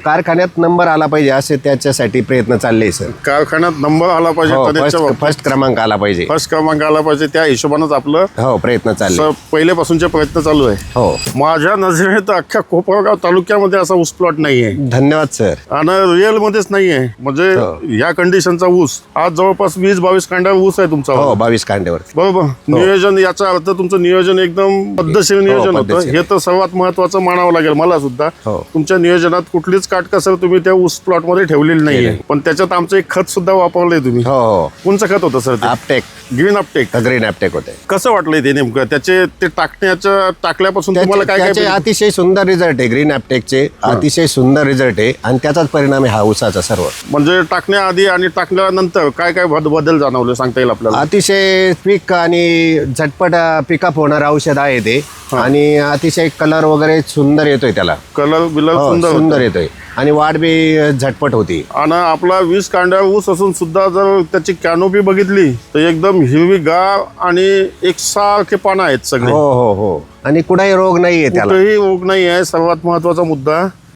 कारखान्यात नंबर आला पाहिजे असे त्याच्यासाठी प्रयत्न चालले सर. कारखान्यात नंबर आला पाहिजे, त्याच्या फर्स्ट क्रमांक आला पाहिजे. फर्स्ट क्रमांक आला पाहिजे, त्या हिशोबानंच आपलं हो प्रयत्न चालले. पहिलेपासूनचे प्रयत्न चालू आहे. हो माझ्या नजरेत अख्ख्या कोपरगाव तालुक्यामध्ये असा ऊस प्लॉट नाहीये धन्यवाद सर. आणि रिअल मध्येच नाहीये. म्हणजे या कंडिशनचा ऊस आज जवळपास 20-22 कांड्यावर ऊस आहे तुमचा. हो 22 कांड्यावर. बरोबर. नियोजन, याचा अर्थ तुमचं नियोजन एकदम पद्धतशीर नियोजन होतं. हे तर सर्वात महत्वाचं मानावं लागेल मला सुद्धा. तुमच्या नियोजनात कुठलीच काटकसर तुम्ही त्या ऊस प्लॉट मध्ये ठेवलेली नाहीये. पण त्याच्यात आमचं एक खत सुद्धा वापरलंय तुम्ही. हो कोणचं खत होतं sir? Uptake. Green Uptake. Green Uptake होते. कसं वाटलंय ते नेमकं? त्याचे ते टाकल्यापासून तुम्हाला काय त्याचे अतिशय सुंदर रिझल्ट आहे. ग्रीन अपटेकचे अतिशय सुंदर रिझल्ट आहे आणि त्याचाच परिणाम आहे हा ऊसाचा सर्व. म्हणजे टाकण्याआधी आणि टाकल्यानंतर काय काय बदल जाणवले सांगता येईल आपल्याला? अतिशय क्विक आणि झटपट पिकअप होणार औषध आहे ते. आणि अतिशय कलर वगैरे सुंदर येतोय त्याला. कलर बिलर सुंदर येतोय आणि वाढ बी झटपट होती. आणि आपला 20 कांड्या ऊस असून सुद्धा जर त्याची कॅनोपी बघितली तर एकदम हिरवीगार आणि एकसारखे पानं आहेत सगळे. हो हो हो आणि कुठेही रोग नाहीये त्याला. कुठेही रोग नाही आहे, सर्वात महत्वाचा मुद्दा.